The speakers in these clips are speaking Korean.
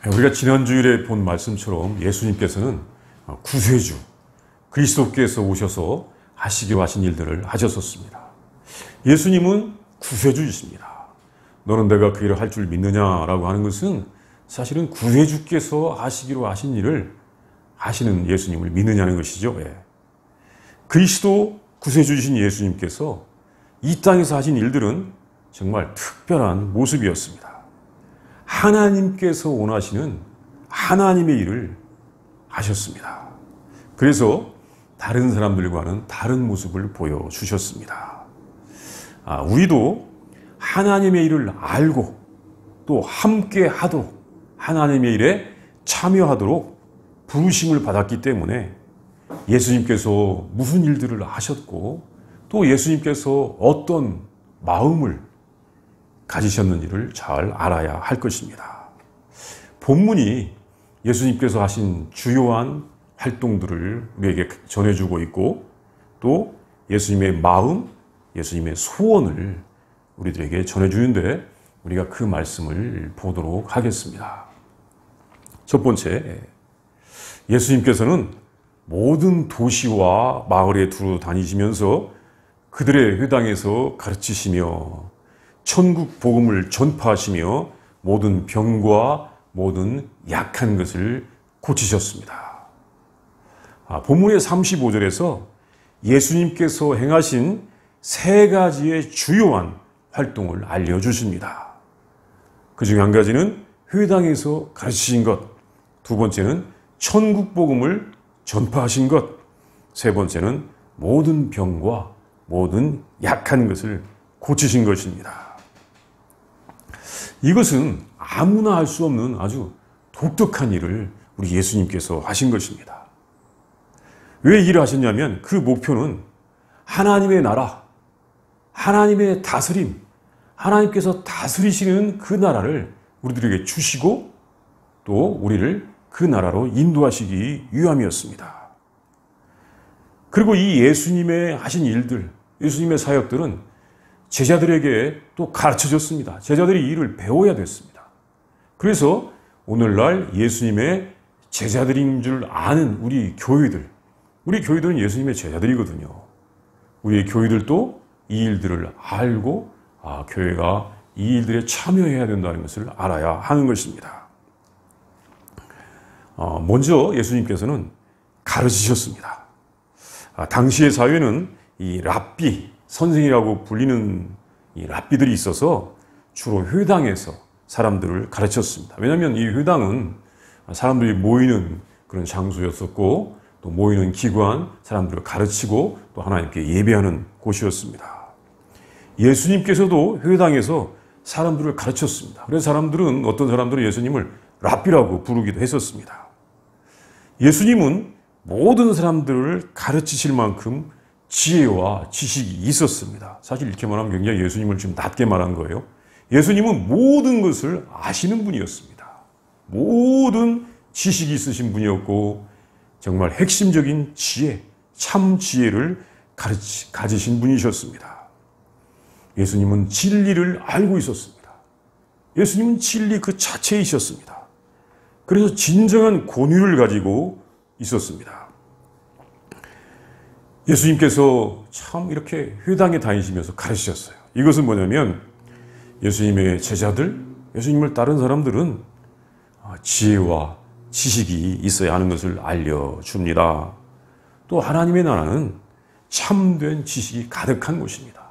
우리가 지난주일에 본 말씀처럼 예수님께서는 구세주, 그리스도께서 오셔서 하시기로 하신 일들을 하셨었습니다. 예수님은 구세주이십니다. 너는 내가 그 일을 할 줄 믿느냐라고 하는 것은 사실은 구세주께서 하시기로 하신 일을 하시는 예수님을 믿느냐는 것이죠. 그리스도 구세주이신 예수님께서 이 땅에서 하신 일들은 정말 특별한 모습이었습니다. 하나님께서 원하시는 하나님의 일을 하셨습니다. 그래서 다른 사람들과는 다른 모습을 보여주셨습니다. 우리도 하나님의 일을 알고 또 함께 하도록 하나님의 일에 참여하도록 부르심을 받았기 때문에 예수님께서 무슨 일들을 하셨고 또 예수님께서 어떤 마음을 가지셨는지를 잘 알아야 할 것입니다. 본문이 예수님께서 하신 주요한 활동들을 우리에게 전해주고 있고 또 예수님의 마음, 예수님의 소원을 우리들에게 전해주는데 우리가 그 말씀을 보도록 하겠습니다. 첫 번째, 예수님께서는 모든 도시와 마을에 두루 다니시면서 그들의 회당에서 가르치시며 천국 복음을 전파하시며 모든 병과 모든 약한 것을 고치셨습니다. 본문의 35절에서 예수님께서 행하신 세 가지의 주요한 활동을 알려주십니다. 그 중에 한 가지는 회당에서 가르치신 것, 두 번째는 천국 복음을 전파하신 것, 세 번째는 모든 병과 모든 약한 것을 고치신 것입니다. 이것은 아무나 할 수 없는 아주 독특한 일을 우리 예수님께서 하신 것입니다. 왜 이 일을 하셨냐면 그 목표는 하나님의 나라, 하나님의 다스림, 하나님께서 다스리시는 그 나라를 우리들에게 주시고 또 우리를 그 나라로 인도하시기 위함이었습니다. 그리고 이 예수님의 하신 일들, 예수님의 사역들은 제자들에게 또 가르쳐졌습니다. 제자들이 이 일을 배워야 됐습니다. 그래서 오늘날 예수님의 제자들인 줄 아는 우리 교회들은 예수님의 제자들이거든요. 우리 교회들도 이 일들을 알고 교회가 이 일들에 참여해야 된다는 것을 알아야 하는 것입니다. 먼저 예수님께서는 가르치셨습니다. 당시의 사회는 이 랍비, 선생이라고 불리는 이 랍비들이 있어서 주로 회당에서 사람들을 가르쳤습니다. 왜냐하면 이 회당은 사람들이 모이는 그런 장소였었고 또 모이는 기관, 사람들을 가르치고 또 하나님께 예배하는 곳이었습니다. 예수님께서도 회당에서 사람들을 가르쳤습니다. 그래서 어떤 사람들은 예수님을 랍비라고 부르기도 했었습니다. 예수님은 모든 사람들을 가르치실 만큼 지혜와 지식이 있었습니다. 사실 이렇게 말하면 굉장히 예수님을 좀 낮게 말한 거예요. 예수님은 모든 것을 아시는 분이었습니다. 모든 지식이 있으신 분이었고 정말 핵심적인 지혜, 참 지혜를 가지신 분이셨습니다. 예수님은 진리를 알고 있었습니다. 예수님은 진리 그 자체이셨습니다. 그래서 진정한 권위를 가지고 있었습니다. 예수님께서 참 이렇게 회당에 다니시면서 가르치셨어요. 이것은 뭐냐면 예수님의 제자들, 예수님을 따른 사람들은 지혜와 지식이 있어야 하는 것을 알려줍니다. 또 하나님의 나라는 참된 지식이 가득한 곳입니다.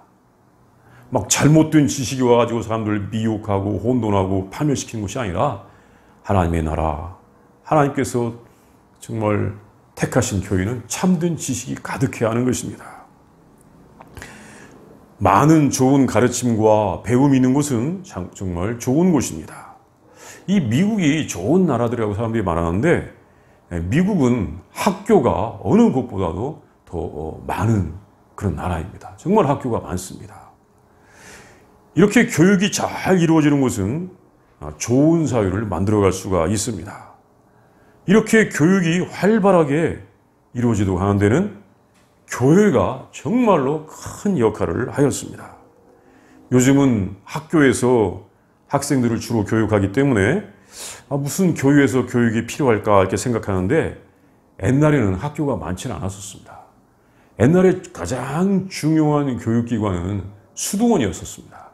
막 잘못된 지식이 와가지고 사람들을 미혹하고 혼돈하고 파멸시키는 것이 아니라 하나님의 나라, 하나님께서 정말 택하신 교회는 참된 지식이 가득해야 하는 것입니다. 많은 좋은 가르침과 배움이 있는 곳은 정말 좋은 곳입니다. 이 미국이 좋은 나라들이라고 사람들이 말하는데 미국은 학교가 어느 곳보다도 더 많은 그런 나라입니다. 정말 학교가 많습니다. 이렇게 교육이 잘 이루어지는 곳은 좋은 사회를 만들어갈 수가 있습니다. 이렇게 교육이 활발하게 이루어지도록 하는 데는 교회가 정말로 큰 역할을 하였습니다. 요즘은 학교에서 학생들을 주로 교육하기 때문에 무슨 교회에서 교육이 필요할까 이렇게 생각하는데 옛날에는 학교가 많지는 않았었습니다. 옛날에 가장 중요한 교육기관은 수도원이었었습니다.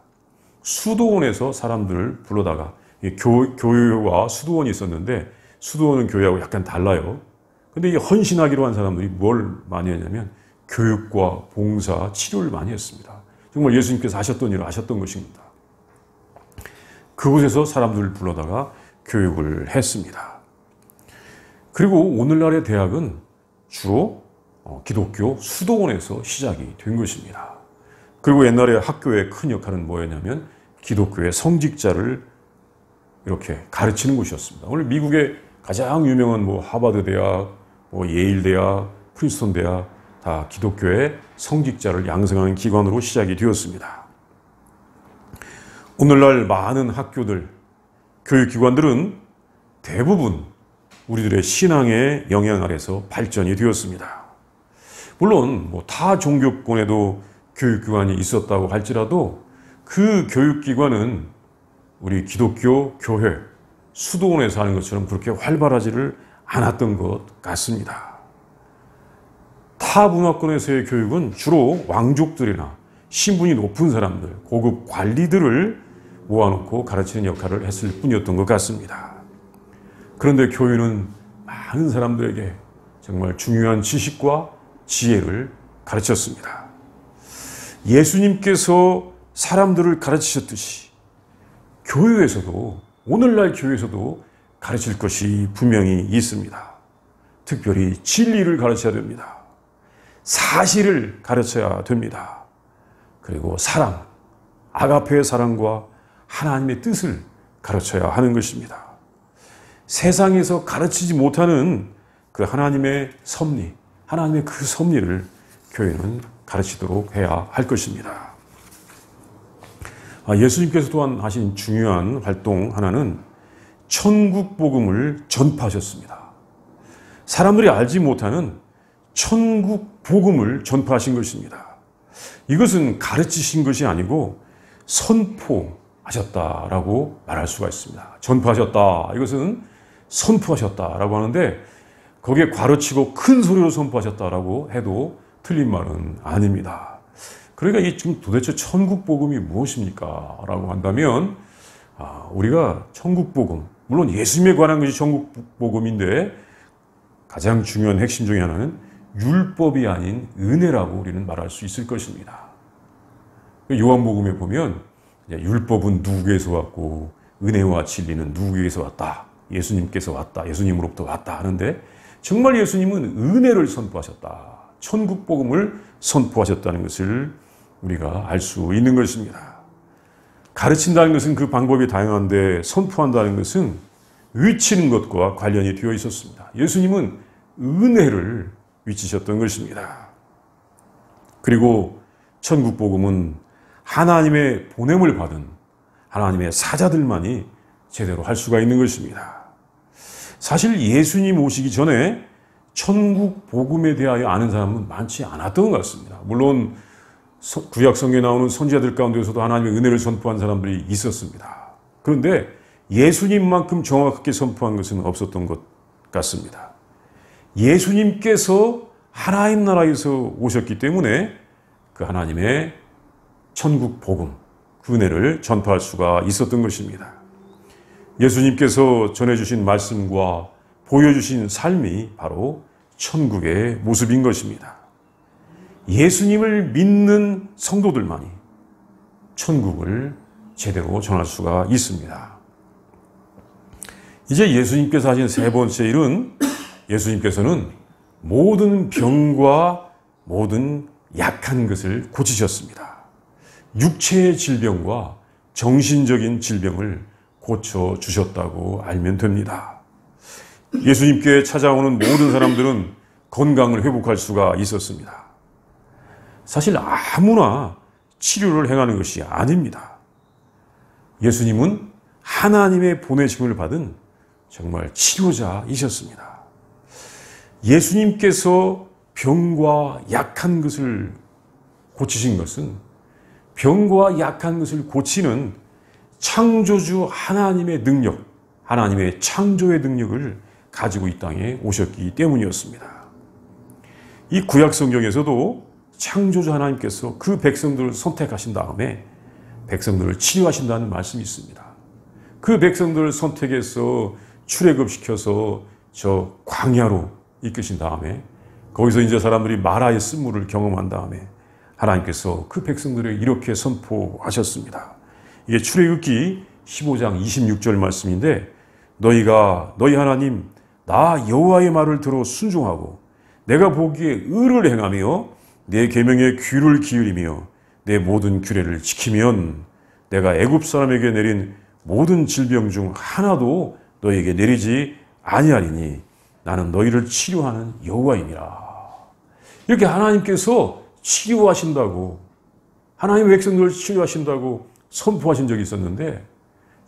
수도원에서 사람들을 불러다가 교회와 수도원이 있었는데 수도원은 교회하고 약간 달라요. 근데 이 헌신하기로 한 사람들이 뭘 많이 했냐면 교육과 봉사, 치료를 많이 했습니다. 정말 예수님께서 하셨던 일을 하셨던 것입니다. 그곳에서 사람들을 불러다가 교육을 했습니다. 그리고 오늘날의 대학은 주로 기독교 수도원에서 시작이 된 것입니다. 그리고 옛날에 학교의 큰 역할은 뭐였냐면 기독교의 성직자를 이렇게 가르치는 곳이었습니다. 오늘 미국의 가장 유명한 하버드 대학, 예일 대학, 프린스턴 대학 다 기독교의 성직자를 양성하는 기관으로 시작이 되었습니다. 오늘날 많은 학교들, 교육기관들은 대부분 우리들의 신앙의 영향 아래서 발전이 되었습니다. 물론 타 종교권에도 교육기관이 있었다고 할지라도 그 교육기관은 우리 기독교 교회, 수도원에서 하는 것처럼 그렇게 활발하지를 않았던 것 같습니다. 타 문화권에서의 교육은 주로 왕족들이나 신분이 높은 사람들, 고급 관리들을 모아놓고 가르치는 역할을 했을 뿐이었던 것 같습니다. 그런데 교회는 많은 사람들에게 정말 중요한 지식과 지혜를 가르쳤습니다. 예수님께서 사람들을 가르치셨듯이 교회에서도, 오늘날 교회에서도 가르칠 것이 분명히 있습니다. 특별히 진리를 가르쳐야 됩니다. 사실을 가르쳐야 됩니다. 그리고 사랑, 아가페의 사랑과 하나님의 뜻을 가르쳐야 하는 것입니다. 세상에서 가르치지 못하는 그 하나님의 섭리, 하나님의 그 섭리를 교회는 가르치도록 해야 할 것입니다. 예수님께서 또한 하신 중요한 활동 하나는 천국 복음을 전파하셨습니다. 사람들이 알지 못하는 천국 복음을 전파하신 것입니다. 이것은 가르치신 것이 아니고 선포하셨다라고 말할 수가 있습니다. 전파하셨다. 이것은 선포하셨다라고 하는데 거기에 괄호치고 큰 소리로 선포하셨다라고 해도 틀린 말은 아닙니다. 그러니까 이 지금 도대체 천국 복음이 무엇입니까? 라고 한다면 우리가 천국 복음, 물론 예수님에 관한 것이 천국 복음인데 가장 중요한 핵심 중에 하나는 율법이 아닌 은혜라고 우리는 말할 수 있을 것입니다. 요한복음에 보면 율법은 누구에게서 왔고 은혜와 진리는 누구에게서 왔다. 예수님께서 왔다. 예수님으로부터 왔다 하는데 정말 예수님은 은혜를 선포하셨다. 천국 복음을 선포하셨다는 것을 우리가 알 수 있는 것입니다. 가르친다는 것은 그 방법이 다양한데 선포한다는 것은 위치는 것과 관련이 되어 있었습니다. 예수님은 은혜를 위치셨던 것입니다. 그리고 천국 복음은 하나님의 보냄을 받은 하나님의 사자들만이 제대로 할 수가 있는 것입니다. 사실 예수님 오시기 전에 천국 복음에 대하여 아는 사람은 많지 않았던 것 같습니다. 물론 구약 성경에 나오는 선지자들 가운데서도 하나님의 은혜를 선포한 사람들이 있었습니다. 그런데 예수님만큼 정확하게 선포한 것은 없었던 것 같습니다. 예수님께서 하나님 나라에서 오셨기 때문에 그 하나님의 천국 복음, 그 은혜를 전파할 수가 있었던 것입니다. 예수님께서 전해주신 말씀과 보여주신 삶이 바로 천국의 모습인 것입니다. 예수님을 믿는 성도들만이 천국을 제대로 전할 수가 있습니다. 이제 예수님께서 하신 세 번째 일은 예수님께서는 모든 병과 모든 약한 것을 고치셨습니다. 육체의 질병과 정신적인 질병을 고쳐주셨다고 알면 됩니다. 예수님께 찾아오는 모든 사람들은 건강을 회복할 수가 있었습니다. 사실 아무나 치료를 행하는 것이 아닙니다. 예수님은 하나님의 보내심을 받은 정말 치료자이셨습니다. 예수님께서 병과 약한 것을 고치신 것은 병과 약한 것을 고치는 창조주 하나님의 능력, 하나님의 창조의 능력을 가지고 이 땅에 오셨기 때문이었습니다. 이 구약 성경에서도 창조주 하나님께서 그 백성들을 선택하신 다음에 백성들을 치료하신다는 말씀이 있습니다. 그 백성들을 선택해서 출애굽시켜서 저 광야로 이끄신 다음에 거기서 이제 사람들이 마라의 쓴물을 경험한 다음에 하나님께서 그 백성들을 이렇게 선포하셨습니다. 이게 출애굽기 15장 26절 말씀인데 너희 하나님 나 여호와의 말을 들어 순종하고 내가 보기에 의를 행하며 내 계명에 귀를 기울이며 내 모든 규례를 지키면 내가 애굽 사람에게 내린 모든 질병 중 하나도 너에게 내리지 아니하리니 나는 너희를 치료하는 여호와이니라. 이렇게 하나님께서 치료하신다고 하나님의 백성들을 치료하신다고 선포하신 적이 있었는데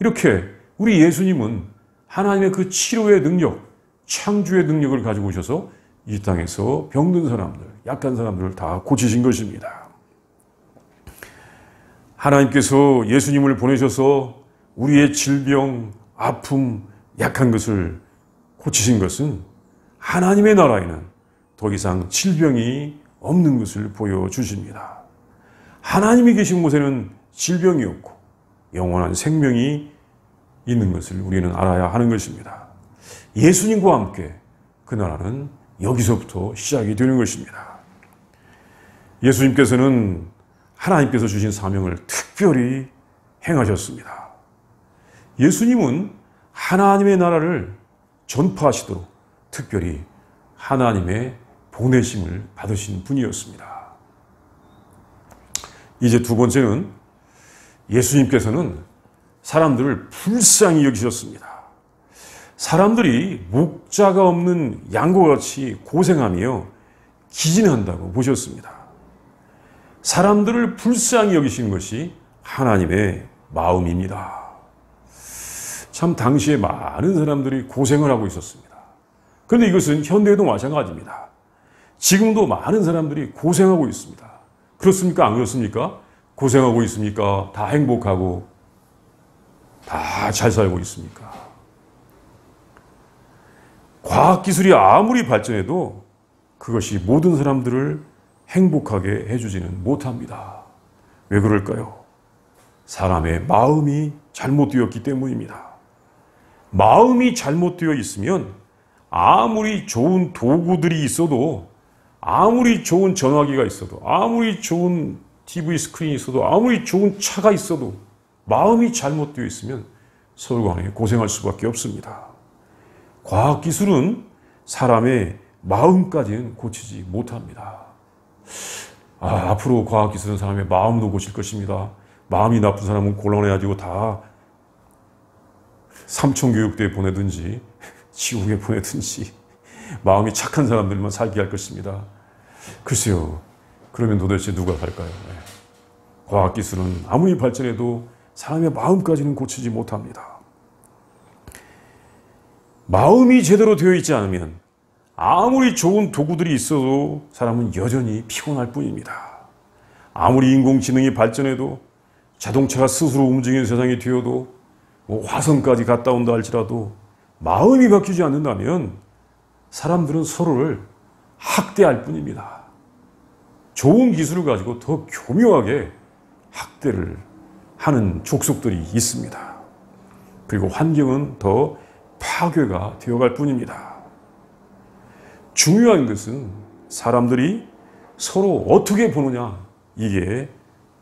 이렇게 우리 예수님은 하나님의 그 치료의 능력, 창조의 능력을 가지고 오셔서 이 땅에서 병든 사람들, 약한 사람들을 다 고치신 것입니다. 하나님께서 예수님을 보내셔서 우리의 질병, 아픔, 약한 것을 고치신 것은 하나님의 나라에는 더 이상 질병이 없는 것을 보여주십니다. 하나님이 계신 곳에는 질병이 없고 영원한 생명이 있는 것을 우리는 알아야 하는 것입니다. 예수님과 함께 그 나라는 여기서부터 시작이 되는 것입니다. 예수님께서는 하나님께서 주신 사명을 특별히 행하셨습니다. 예수님은 하나님의 나라를 전파하시도록 특별히 하나님의 보내심을 받으신 분이었습니다. 이제 두 번째는 예수님께서는 사람들을 불쌍히 여기셨습니다. 사람들이 목자가 없는 양과 같이 고생하며 기진한다고 보셨습니다. 사람들을 불쌍히 여기시는 것이 하나님의 마음입니다. 참 당시에 많은 사람들이 고생을 하고 있었습니다. 그런데 이것은 현대에도 마찬가지입니다. 지금도 많은 사람들이 고생하고 있습니다. 그렇습니까? 안 그렇습니까? 고생하고 있습니까? 다 행복하고 다 잘 살고 있습니까? 과학기술이 아무리 발전해도 그것이 모든 사람들을 행복하게 해주지는 못합니다. 왜 그럴까요? 사람의 마음이 잘못되었기 때문입니다. 마음이 잘못되어 있으면 아무리 좋은 도구들이 있어도 아무리 좋은 전화기가 있어도 아무리 좋은 TV 스크린이 있어도 아무리 좋은 차가 있어도 마음이 잘못되어 있으면 서로 간에 고생할 수밖에 없습니다. 과학기술은 사람의 마음까지는 고치지 못합니다. 앞으로 과학기술은 사람의 마음도 고칠 것입니다. 마음이 나쁜 사람은 곤란해가지고 다 삼重교육대에 보내든지 지옥에 보내든지 마음이 착한 사람들만 살게 할 것입니다. 글쎄요. 그러면 도대체 누가 살까요? 과학기술은 아무리 발전해도 사람의 마음까지는 고치지 못합니다. 마음이 제대로 되어 있지 않으면 아무리 좋은 도구들이 있어도 사람은 여전히 피곤할 뿐입니다. 아무리 인공지능이 발전해도 자동차가 스스로 움직이는 세상이 되어도 화성까지 갔다 온다 할지라도 마음이 바뀌지 않는다면 사람들은 서로를 학대할 뿐입니다. 좋은 기술을 가지고 더 교묘하게 학대를 하는 족속들이 있습니다. 그리고 환경은 더 파괴가 되어갈 뿐입니다. 중요한 것은 사람들이 서로 어떻게 보느냐, 이게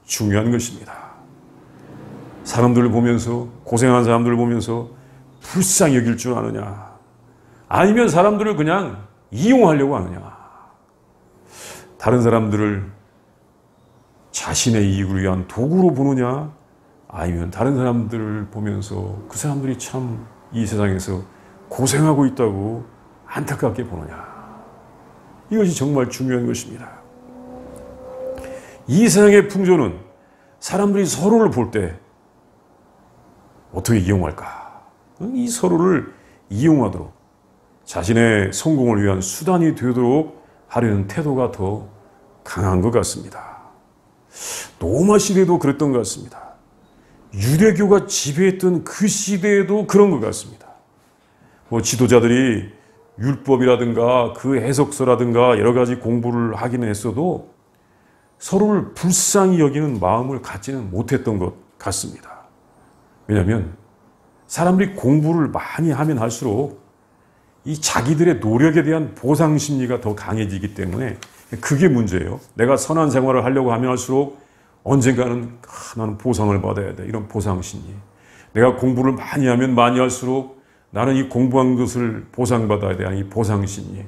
중요한 것입니다. 사람들을 보면서, 고생하는 사람들을 보면서 불쌍히 여길 줄 아느냐, 아니면 사람들을 그냥 이용하려고 하느냐, 다른 사람들을 자신의 이익을 위한 도구로 보느냐, 아니면 다른 사람들을 보면서 그 사람들이 참 이 세상에서 고생하고 있다고 안타깝게 보느냐, 이것이 정말 중요한 것입니다. 이 세상의 풍조는 사람들이 서로를 볼 때 어떻게 이용할까? 이 서로를 이용하도록 자신의 성공을 위한 수단이 되도록 하려는 태도가 더 강한 것 같습니다. 로마 시대도 그랬던 것 같습니다. 유대교가 지배했던 그 시대에도 그런 것 같습니다. 뭐 지도자들이 율법이라든가 그 해석서라든가 여러 가지 공부를 하기는 했어도 서로를 불쌍히 여기는 마음을 갖지는 못했던 것 같습니다. 왜냐하면 사람들이 공부를 많이 하면 할수록 이 자기들의 노력에 대한 보상 심리가 더 강해지기 때문에 그게 문제예요. 내가 선한 생활을 하려고 하면 할수록 언젠가는 나는 보상을 받아야 돼. 이런 보상 심리. 내가 공부를 많이 하면 많이 할수록 나는 이 공부한 것을 보상받아야 돼. 이 보상 심리.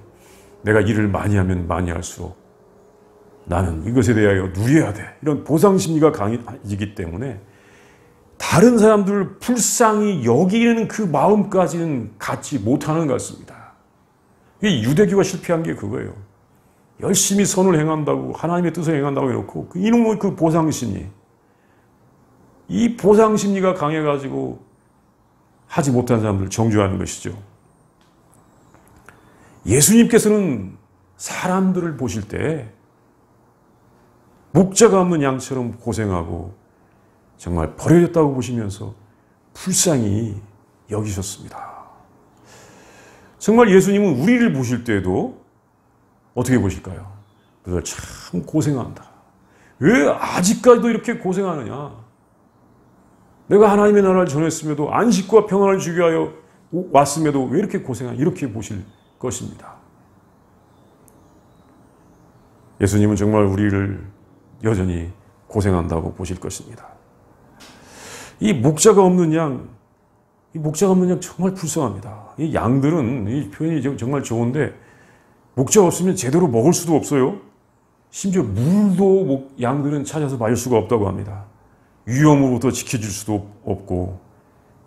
내가 일을 많이 하면 많이 할수록 나는 이것에 대하여 누려야 돼. 이런 보상 심리가 강해지기 때문에 다른 사람들을 불쌍히 여기는 그 마음까지는 갖지 못하는 것 같습니다. 이 유대교가 실패한 게 그거예요. 열심히 선을 행한다고 하나님의 뜻을 행한다고 해놓고 이놈의 그 보상심리, 이 보상심리가 강해가지고 하지 못한 사람들을 정죄하는 것이죠. 예수님께서는 사람들을 보실 때 목자가 없는 양처럼 고생하고 정말 버려졌다고 보시면서 불쌍히 여기셨습니다. 정말 예수님은 우리를 보실 때에도 어떻게 보실까요? 너들 참 고생한다. 왜 아직까지도 이렇게 고생하느냐? 내가 하나님의 나라를 전했음에도 안식과 평안을 주기 위하여 왔음에도 왜 이렇게 고생하냐? 이렇게 보실 것입니다. 예수님은 정말 우리를 여전히 고생한다고 보실 것입니다. 이 목자가 없는 양, 정말 불쌍합니다. 이 양들은, 이 표현이 정말 좋은데, 목자가 없으면 제대로 먹을 수도 없어요. 심지어 물도 양들은 찾아서 마실 수가 없다고 합니다. 위험으로부터 지켜줄 수도 없고,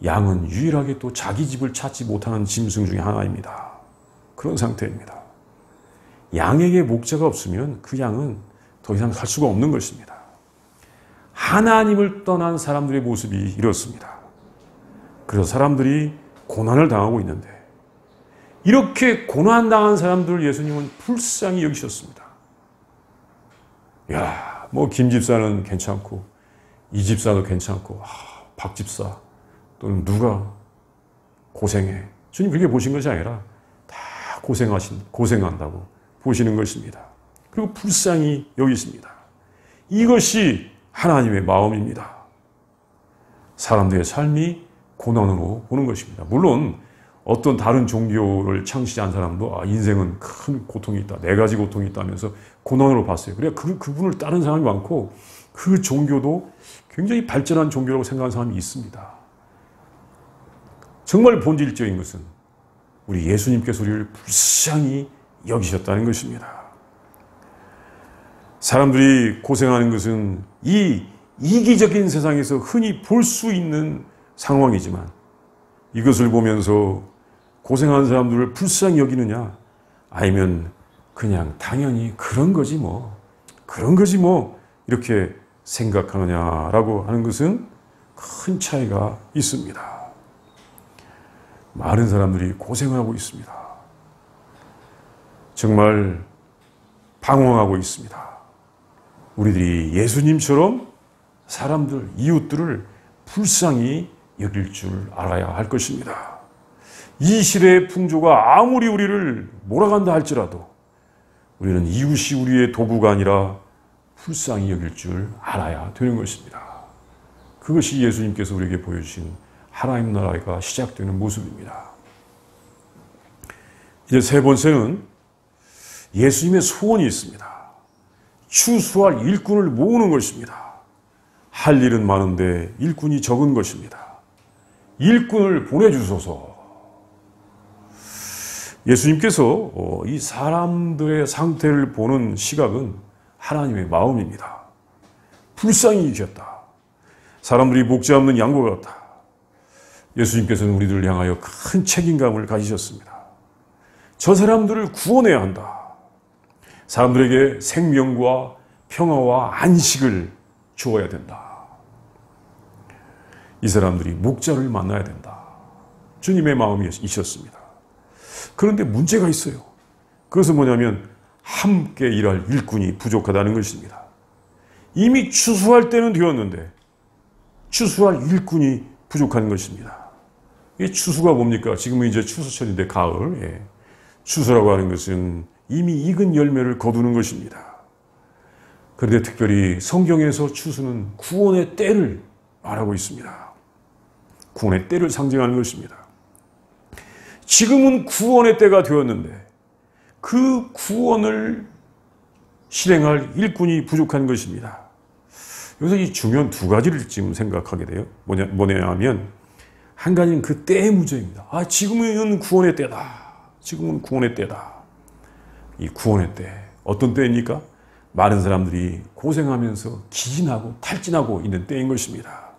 양은 유일하게 또 자기 집을 찾지 못하는 짐승 중에 하나입니다. 그런 상태입니다. 양에게 목자가 없으면 그 양은 더 이상 살 수가 없는 것입니다. 하나님을 떠난 사람들의 모습이 이렇습니다. 그래서 사람들이 고난을 당하고 있는데 이렇게 고난당한 사람들을 예수님은 불쌍히 여기셨습니다. 야, 뭐 김 집사는 괜찮고 이 집사도 괜찮고 박 집사 또는 누가 고생해. 주님 그렇게 보신 것이 아니라 다 고생한다고 보시는 것입니다. 그리고 불쌍히 여기십니다. 이것이 하나님의 마음입니다. 사람들의 삶이 고난으로 보는 것입니다. 물론 어떤 다른 종교를 창시한 사람도 인생은 큰 고통이 있다. 4가지 고통이 있다면서 고난으로 봤어요. 그래 그분을 따르는 사람이 많고 그 종교도 굉장히 발전한 종교라고 생각하는 사람이 있습니다. 정말 본질적인 것은 우리 예수님께서 우리를 불쌍히 여기셨다는 것입니다. 사람들이 고생하는 것은 이 이기적인 세상에서 흔히 볼 수 있는 상황이지만 이것을 보면서 고생하는 사람들을 불쌍히 여기느냐 아니면 그냥 당연히 그런 거지 뭐 이렇게 생각하느냐라고 하는 것은 큰 차이가 있습니다. 많은 사람들이 고생하고 있습니다. 정말 방황하고 있습니다. 우리들이 예수님처럼 사람들, 이웃들을 불쌍히 여길 줄 알아야 할 것입니다. 이 시대의 풍조가 아무리 우리를 몰아간다 할지라도 우리는 이웃이 우리의 도구가 아니라 불쌍히 여길 줄 알아야 되는 것입니다. 그것이 예수님께서 우리에게 보여주신 하나님 나라가 시작되는 모습입니다. 이제 세 번째는 예수님의 소원이 있습니다. 추수할 일꾼을 모으는 것입니다. 할 일은 많은데 일꾼이 적은 것입니다. 일꾼을 보내주소서. 예수님께서 이 사람들의 상태를 보는 시각은 하나님의 마음입니다. 불쌍히 여기셨다. 사람들이 목자 없는 양과 같다. 예수님께서는 우리들을 향하여 큰 책임감을 가지셨습니다. 저 사람들을 구원해야 한다. 사람들에게 생명과 평화와 안식을 주어야 된다. 이 사람들이 목자를 만나야 된다. 주님의 마음이 있었습니다. 그런데 문제가 있어요. 그것은 뭐냐면 함께 일할 일꾼이 부족하다는 것입니다. 이미 추수할 때는 되었는데 추수할 일꾼이 부족한 것입니다. 이 추수가 뭡니까? 지금은 이제 추수철인데 가을. 예. 추수라고 하는 것은 이미 익은 열매를 거두는 것입니다. 그런데 특별히 성경에서 추수는 구원의 때를 말하고 있습니다. 구원의 때를 상징하는 것입니다. 지금은 구원의 때가 되었는데 그 구원을 실행할 일꾼이 부족한 것입니다. 여기서 이 중요한 두 가지를 지금 생각하게 돼요. 뭐냐 하면 한 가지는 그 때의 문제입니다. 지금은 구원의 때다. 지금은 구원의 때다. 이 구원의 때, 어떤 때입니까? 많은 사람들이 고생하면서 기진하고 탈진하고 있는 때인 것입니다.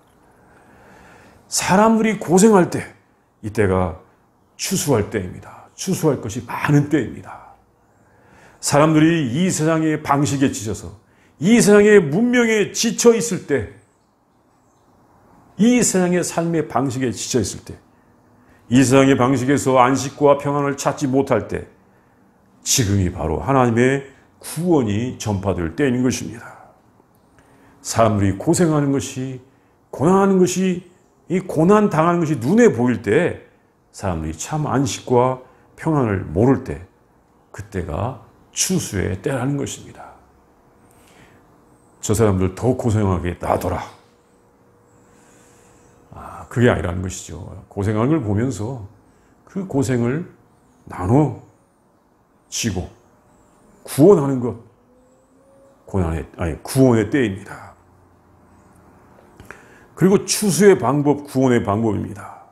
사람들이 고생할 때, 이때가 추수할 때입니다. 추수할 것이 많은 때입니다. 사람들이 이 세상의 방식에 지쳐서, 이 세상의 문명에 지쳐 있을 때, 이 세상의 삶의 방식에 지쳐 있을 때, 이 세상의 방식에서 안식과 평안을 찾지 못할 때, 지금이 바로 하나님의 구원이 전파될 때인 것입니다. 사람들이 고생하는 것이, 고난하는 것이, 이 고난 당하는 것이 눈에 보일 때 사람들이 참 안식과 평안을 모를 때, 그때가 추수의 때라는 것입니다. 저 사람들 더 고생하게 놔둬라. 그게 아니라는 것이죠. 고생하는 걸 보면서 그 고생을 나눠 지고 구원하는 것, 구원의 때입니다. 그리고 추수의 방법, 구원의 방법입니다.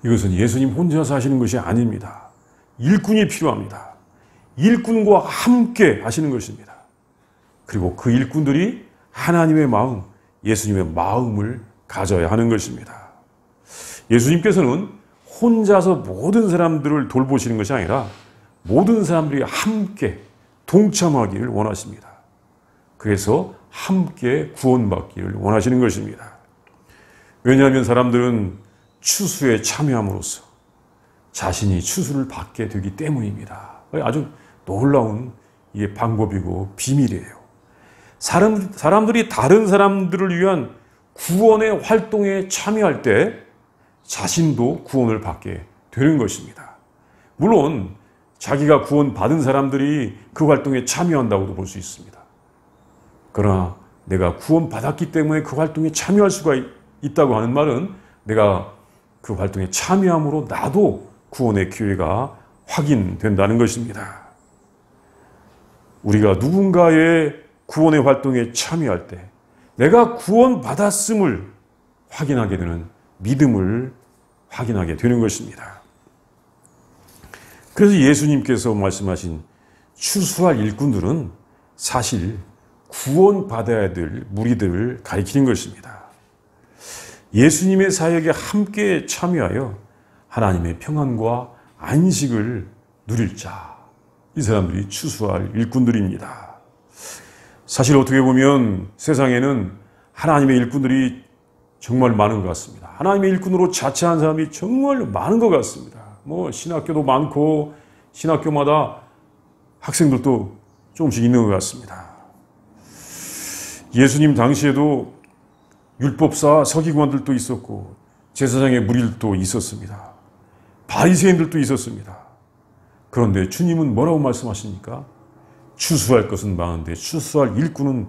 이것은 예수님 혼자서 하시는 것이 아닙니다. 일꾼이 필요합니다. 일꾼과 함께 하시는 것입니다. 그리고 그 일꾼들이 하나님의 마음, 예수님의 마음을 가져야 하는 것입니다. 예수님께서는 혼자서 모든 사람들을 돌보시는 것이 아니라 모든 사람들이 함께 동참하기를 원하십니다. 그래서 함께 구원받기를 원하시는 것입니다. 왜냐하면 사람들은 추수에 참여함으로써 자신이 추수를 받게 되기 때문입니다. 아주 놀라운 이게 방법이고 비밀이에요. 사람들이 다른 사람들을 위한 구원의 활동에 참여할 때 자신도 구원을 받게 되는 것입니다. 물론 자기가 구원받은 사람들이 그 활동에 참여한다고도 볼 수 있습니다. 그러나 내가 구원받았기 때문에 그 활동에 참여할 수가 있다고 하는 말은 내가 그 활동에 참여함으로 나도 구원의 기회가 확인된다는 것입니다. 우리가 누군가의 구원의 활동에 참여할 때 내가 구원받았음을 확인하게 되는 믿음을 확인하게 되는 것입니다. 그래서 예수님께서 말씀하신 추수할 일꾼들은 사실 구원받아야 될 무리들을 가리키는 것입니다. 예수님의 사역에 함께 참여하여 하나님의 평안과 안식을 누릴 자, 이 사람들이 추수할 일꾼들입니다. 사실 어떻게 보면 세상에는 하나님의 일꾼들이 정말 많은 것 같습니다. 하나님의 일꾼으로 자처한 사람이 정말 많은 것 같습니다. 신학교도 많고 신학교마다 학생들도 조금씩 있는 것 같습니다. 예수님 당시에도 율법사 서기관들도 있었고 제사장의 무리들도 있었습니다. 바리새인들도 있었습니다. 그런데 주님은 뭐라고 말씀하십니까? 추수할 것은 많은데 추수할 일꾼은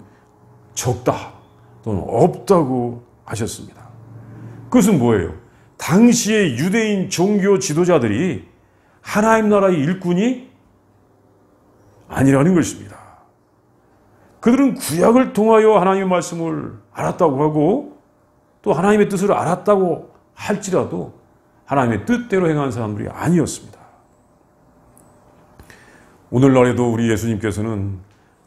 적다 또는 없다고 하셨습니다. 그것은 뭐예요? 당시의 유대인 종교 지도자들이 하나님 나라의 일꾼이 아니라는 것입니다. 그들은 구약을 통하여 하나님의 말씀을 알았다고 하고 또 하나님의 뜻을 알았다고 할지라도 하나님의 뜻대로 행한 사람들이 아니었습니다. 오늘날에도 우리 예수님께서는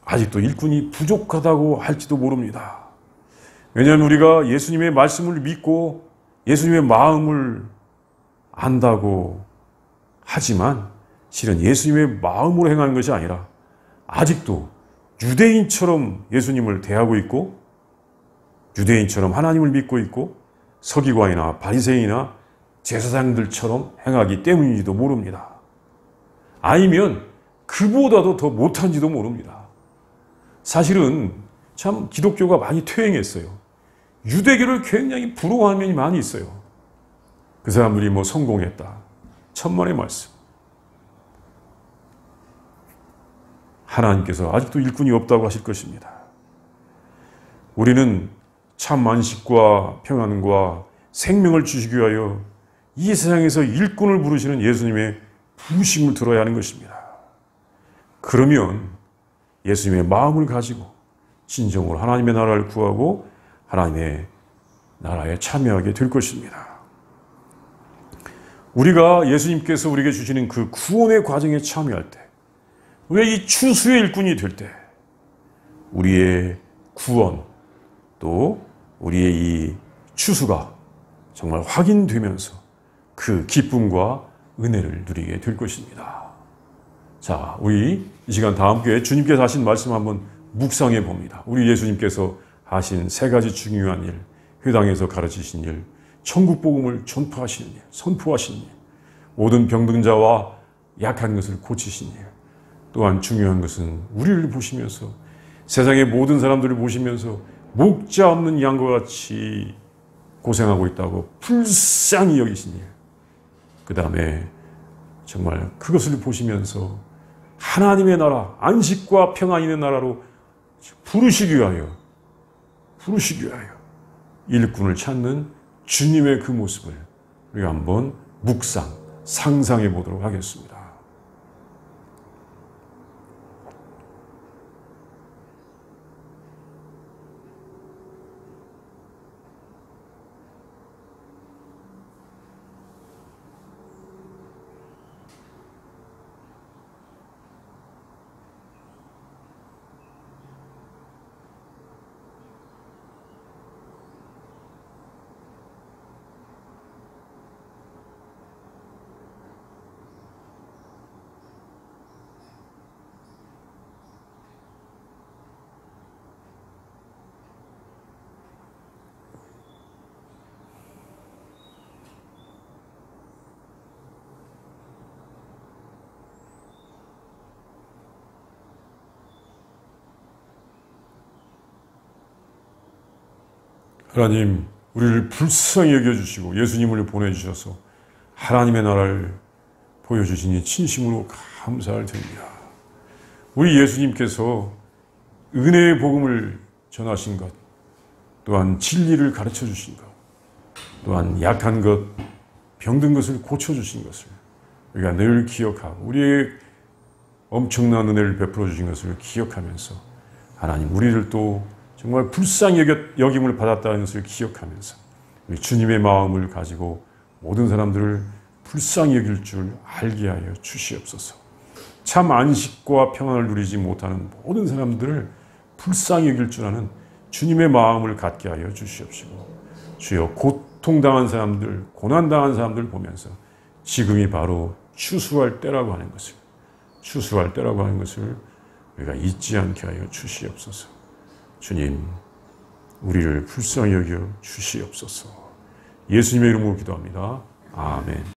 아직도 일꾼이 부족하다고 할지도 모릅니다. 왜냐하면 우리가 예수님의 말씀을 믿고 예수님의 마음을 안다고 하지만 실은 예수님의 마음으로 행하는 것이 아니라 아직도 유대인처럼 예수님을 대하고 있고 유대인처럼 하나님을 믿고 있고 서기관이나 바리새인이나 제사장들처럼 행하기 때문인지도 모릅니다. 아니면 그보다도 더 못한지도 모릅니다. 사실은 참 기독교가 많이 퇴행했어요. 유대교를 굉장히 부러워하는 면이 많이 있어요. 그 사람들이 성공했다. 천만의 말씀. 하나님께서 아직도 일꾼이 없다고 하실 것입니다. 우리는 참 안식과 평안과 생명을 주시기 위하여 이 세상에서 일꾼을 부르시는 예수님의 부르심을 들어야 하는 것입니다. 그러면 예수님의 마음을 가지고 진정으로 하나님의 나라를 구하고 하나님의 나라에 참여하게 될 것입니다. 우리가 예수님께서 우리에게 주시는 그 구원의 과정에 참여할 때, 왜 이 추수의 일꾼이 될 때 우리의 구원 또 우리의 이 추수가 정말 확인되면서 그 기쁨과 은혜를 누리게 될 것입니다. 자, 우리 이 시간 다 함께 주님께서 하신 말씀 한번 묵상해 봅니다. 우리 예수님께서 하신 세 가지 중요한 일, 회당에서 가르치신 일, 천국 복음을 전파하시는 일, 선포하시는 일, 모든 병든 자와 약한 것을 고치신 일, 또한 중요한 것은 우리를 보시면서 세상의 모든 사람들을 보시면서 목자 없는 양과 같이 고생하고 있다고 불쌍히 여기신 일, 그 다음에 정말 그것을 보시면서 하나님의 나라, 안식과 평안 있는 나라로 부르시기 위하여 일꾼을 찾는 주님의 그 모습을 우리가 한번 상상해 보도록 하겠습니다. 하나님, 우리를 불쌍히 여겨주시고 예수님을 보내주셔서 하나님의 나라를 보여주시니 진심으로 감사를 드립니다. 우리 예수님께서 은혜의 복음을 전하신 것, 또한 진리를 가르쳐 주신 것, 또한 약한 것, 병든 것을 고쳐주신 것을 우리가 늘 기억하고 우리의 엄청난 은혜를 베풀어 주신 것을 기억하면서 하나님, 우리를 또 정말 불쌍히 여김을 받았다는 것을 기억하면서 우리 주님의 마음을 가지고 모든 사람들을 불쌍히 여길 줄 알게 하여 주시옵소서. 참 안식과 평안을 누리지 못하는 모든 사람들을 불쌍히 여길 줄 아는 주님의 마음을 갖게 하여 주시옵시고, 주여 고통당한 사람들, 고난당한 사람들 보면서 지금이 바로 추수할 때라고 하는 것을 우리가 잊지 않게 하여 주시옵소서. 주님, 우리를 불쌍히 여겨 주시옵소서. 예수님의 이름으로 기도합니다. 아멘.